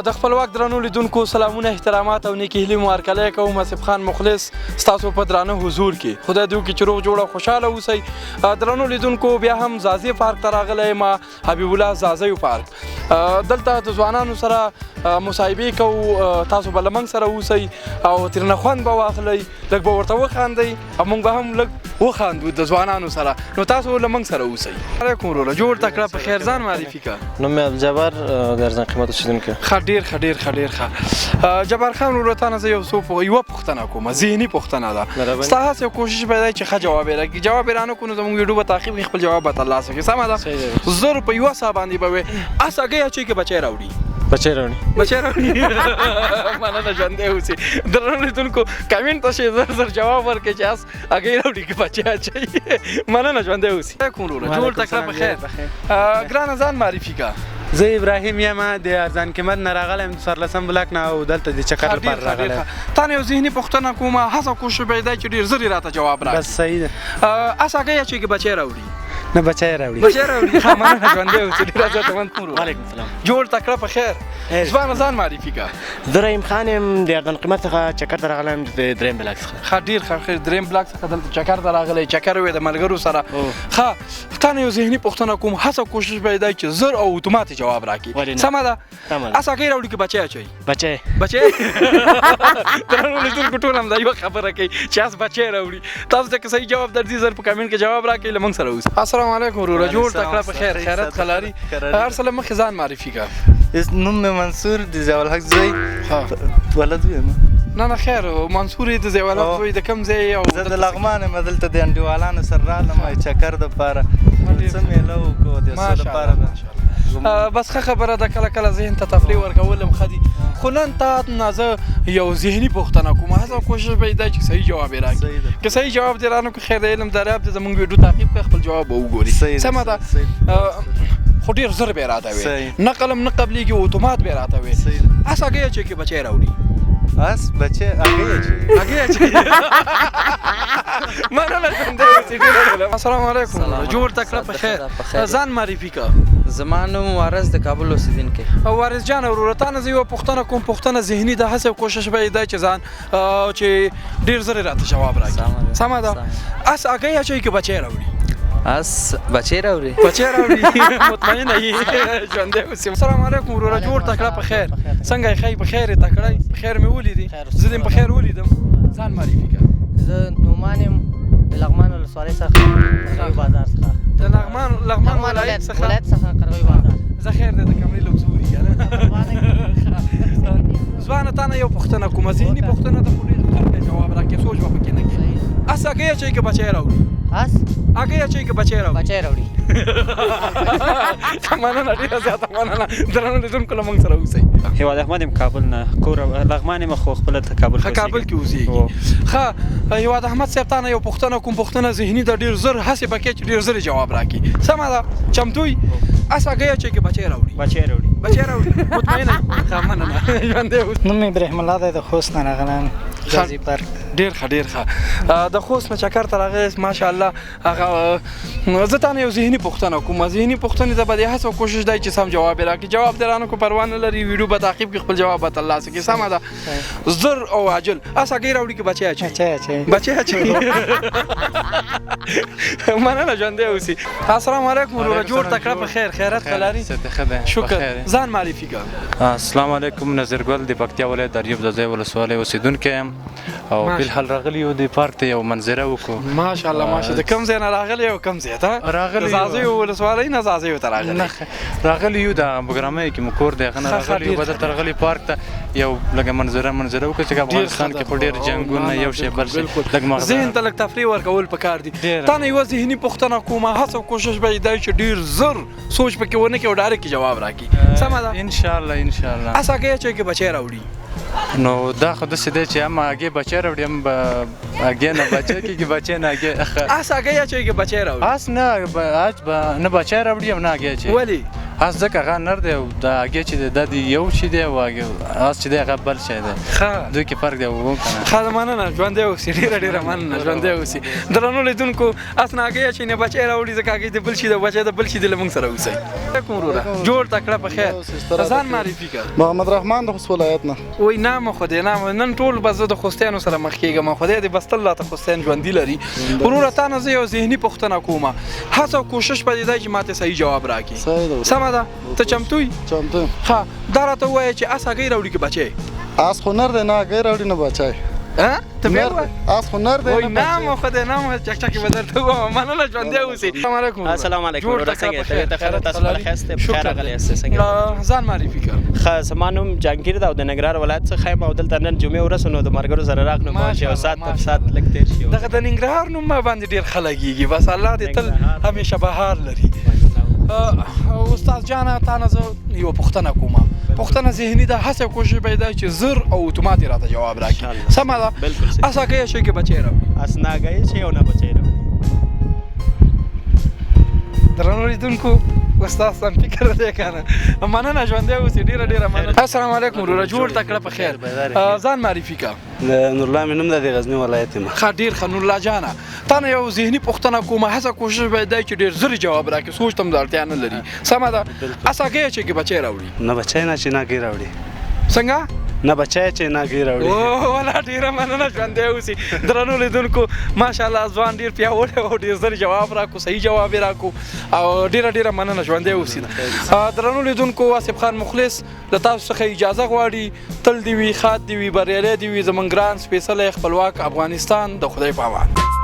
د خپلواک درنو لیدونکو سلامونه احترامات او نیکې هیلې مو هرکلی کوم آصف خان مخلص ستاسو په درانه حضور کې خدای دې وکړي چې روغ جوړ او خوشحاله اوسئ. درنو لیدونکو بیا هم زازی پارک ته راغلی یم حبیب الله زازیو پارک. دلته د ځوانانو سره مصاحبې کوو تاسو به له موږ سره اوسئ او ترېنه خوند به واخلئ لږ به ورته وخاندئ او موږ به هم لږ وخاندو د ځوانانو سره نو تاسو له موږ سره اوسئ. علیکم وروره جوړ تکړه په خیر ځان معرفي کړه. نوم مې عبدالجبار د ارزان قیمت اوسېدونکی. ډېر ښه. جبار خان وروره تا نه زه یوه پوښتنه کوم ذهني پوښتنه ده ستا هڅه او کوشش به دی چې ښه جواب یې راکړي. جواب یې رانه کړو نو زموږ ویډیو به تعقیب کړي خپل جواب به ترلاسه کړي. سمه ده زر په یوه ساه باندې به وې اس هګۍ اچوي که بچی راوړي بچی راوړي مننه ژوندی اوسې. درنو لیدونکو کمنټ ته شئ زر جواب ورکړئ چې اس هګۍ راوړي که بچی اچوي. مننه ژوندی اوسې. علیکم وروره جوړ تکړه په خیر. ګرانه ځان معرفي کړه. زه ابراهیم یم د ارزان قیمت نه راغلی یم 14 بلاک نه او دلته د چکر لپاره راغلی یم. تا نه یو ذهني پوښتنه کومه هڅه کوشش به یې دی چې ډېر زر یې راته جواب راکړي. بس صحیح ده. اس هګۍ اچوي که بچی راوړي نه بچی راوړي. ښه مننه ژوندی اوسې ډېر عزتمند وروره. وعلیکم السلام. جوړ تکړه په خیر. ځوانه ځان معرفي کړه. زه رحیم خان یم د ارزان قیمت څخه چکر ته راغلی یم د درېیم بلاک څخه. ښه ډېر ښه درېیم بلاک څخه دلته چکر ته راغلی چکر وې د ملګرو سره. ښه تا نه یو ذهني پوښتنه کوم هڅه کوشش به یې دی چې زر او اتومات جواب راکړي. سمه ده اس هګۍ راوړي که بچی اچوي بچی. درنو لیدونکو ټول هم دا یوه خبره کوي چې اس بچی راوړي. تاسو ته که صحیح جواب درځي زر په کمنټ کې جواب راکړئ له موږ سره اوسئ. السلام علیکم وروره جوړ تکړه په خیر خیرت ښه لاري. هر څه له مخکې ځان معرفي کړه. نوم مې منصور د ضیاءالحق زوی ولد یم. نه خیر منصور یې د ضیاءالحق زوی د کوم ځای او زه د لغمان یم دلته د انډیوالانو سره رالم چکر دپاره څه میله وکړو د څه دپاره. بس ښه خبره ده کله کله ذهن ته تفریح ورکول هم ښه دي خو نن تا نه زه یو ذهني پوښتنه کوم هڅه کوشش به یې دی چې صحیح جواب یې راکړي. که صحیح جواب دې رانه کړو خیر د علم دریاب دی زموږ ویډیو تعقیب کړه خپل جواب به وګوري. سمه ده خو ډېر زر به یې راته وې نه قلم نه قبلېږي اتومات به یې راته وې اس هګۍ اچوي که بچی راوړي. اس بچی هګۍ اچوي. مننه ژوندی اوسې. السلام علیکم جوړ تکړه په خیر ځان معرفي کړه. زما نوم وارث د کابل اوسېدونکی. وارث جان وروره تا نه زه یوه پوښتنه کوم پوښتنه ذهني د هڅې او کوشش به یې دی چې ځان چې ډېر زر یې راته جواب راکړي. سمه ده اس هګۍ اچوي که بچی راوړي. اس بچی راوړي مطمئنه یې ژوندی اوسې. السلام علیکم وروره جوړ تکړه په خیر څنګه یې ښایي په خیر یې تکړه یې په خیر مې ولیدې زه دې په خیر ولیدم. ځان معرفي کړه. زه نومان یم د لغمان ولسوالۍ څخه قرغوي بازار څخه. د لغمان ولایت څخه قرغوي بازار. زه خیر دی د کمرې لوکزوري که نه. ځوانه تا نه یو پوښتنه کومه ذهني پوښتنه ده خو ډېر ژر جواب راکړې سوچ به پکې نه کړې. اس هګۍ اچوي که بچی راوړي. اس هګۍ اچوي که بچی راوړي. مننه ډېره زیاته مننه. درنو لیدونکو له موږ سره اوسئ. هیواد احمد یم کابل نه کور لغمان یم خو خپله کابل کې اوسېږي. ښه هیواد احمد صاحب تا نه یو پوښتنه کوم پوښتنه ذهني ده ډېر زر هڅې پکې چې ډېر زر جواب راکړي. سمه ده چمتو یي اس هګۍ اچوي که بچی راوړي. مطمئنه ښه مننه ژوندی اوسې. نوم مې ابراهیم الله دی د خوست نه راغلی یم غازي پارک. ډېر ښه د خوست نه چکر ته راغلی ماشاءالله. هغه زه تا نه یو ذهني پوښتنه کوم ذهني پوښتنې ته به دې هڅه او کوشش دی چې سم جواب یې راکړي. جواب دې رانه کړو پروا نه لري ویډیو به تعقیب کړي خپل جواب به ترلاسه کړي. سمه ده زر او عاجل اس هګۍ راوړي که بچی اچوي. مننه ژوندی اوسې. السلام علیکم وروره جوړ تکړه په خیر خیرت ښه لاري. شکر ځان معرفي کړه. السلام علیکم نظرګل د پکتیا ولایت د اریوب زازی ولسوالۍ اوسېدونکی یم او بالحال راغلی یو د پارک ته یو منظره وکړو. ماشاءالله د کوم ځای نه راغلی او کوم ځای ته راغلی؟ زازیو ولسوالۍ نه زازیو ته راغلی یو د بګرامۍ کې مو کور دی هغه نه راغلی یو بدلته راغلی پارک ته یو لږه منظره وکړو چې افغانستان کې خو ډېر جنګونه یو شی بل شی لږ مغزه ذهن ته لږ تفریح ورکول پکار دي. تا نه یوه ذهني پوښتنه کومه هڅه او کوشش به یې دی چې ډېر زر سوچ پکې ونه کړي او ډایرکټ جواب راکړي. سمه ده انشاءالله. اس هګۍ اچوي که بچی راوړي. نو دا خو داسې دی چې هم هګۍ بچی راوړي هم هګۍ نه بچی کېږي بچی نه هګۍ. اس هګۍ اچوي که بچی راوړي. اس نه بچی راوړي او نه هګۍ اچوي. ولې؟ اس ځکه هغه نر دی او د هغې چې دی دا د یو شي دی او اس چې دی هغه بل شی دی دوی کې فرق دی وو که نه ښه مننه ژوندی اوسي ډېره ډېره مننه ژوندی اوسي درنو لیدونکو اس نه هګۍ اچوي نه بچی راوړي ځکه هګۍ د بل شي د بچی د بل شي د له موږ سره اوسئ علیکم وروره جوړ تکړه په خیر ځان معرفي کړه محمد رحمان د خوست ولایت نه وای نام خدای نام نن ټول به زه د خوستیانو سره مخ کېږم خدای دې بس تل راته خوستیان ژوندي لري وروره تا نه زه یو ذهني پوښتنه کومه هڅه او کوشش به دې دی چې ماته صحیح جواب راکړي سمه ده ته چمتو یې چمتو ښه دا راته ووایه چې اس هګۍ راوړي که بچی اس خو نر دی نه هګۍ راوړي نه بچی ته بیا ووایه اس خو نر دی وای نام خدای نام چکچکې به درته ووایم مننه ژوندی اوسې السلام علیکم السلام علیکم ورور څنګه یې ته خیر تاسو بخیر یاست بخیر راغلی یاست څنګه ځان معرفي کړه ښه زما نوم جهانګیر ده او د ننګرهار ولایت څخه یم او دلته نن جمعې ورځ نو د ملګرو سره راغلو چې یو ساعت تر ساعت لږ تېر شي دغه د ننګرهار نوم ما باندې ډېر ښه لګېږي بس الله دې تل همیشه بهار لري استاد جانه تا نه زه یوه پوښتنه کومه پوښتنه ذهني ده هڅه کوشش به یې دی چې زر او اتومات یې راته جواب راکړي سمه ده اس هګۍ اچوي که بچی راوړي اس نه هګۍ اچوي او نه بچی راوړي درنو لیدونکو استاد سم فکر دی که نه مننه ژوندی اوسې ډېره ډېره مننه السلام علیکم وروره جوړ تکړه په خیر ځان معرفي کړه نورالله مې نوم ده د غزني ولایت یم ښه ډېر ښه نورالله جانه تا نه یو ذهني پوښتنه کومه هڅه کوشش به یې دی چې ډېر زر جواب راکړي سوچ ته هم د اړتیا نه لري سمه ده اس هګۍ اچوي که بچی راوړي نه بچی نه چې نه هګۍ راوړي څنګه نه بچی چې نه هګۍ راوړي ولا ډېره مننه ژوندی اوسي درنو لیدونکو ماشاءالله ځوان ډېر پیاوړی او ډېر زر جواب راکړو صحیح جواب یې راکړو او ډېره ډېره مننه ژوندی اوسي درنو لیدونکو آصف خان مخلص د تاسو څخه اجازه غواړي تل دې وي ښاد دې وي بریالی دې وي زموږ ګران سپېڅلی خپلواک افغانستان د خدای په امان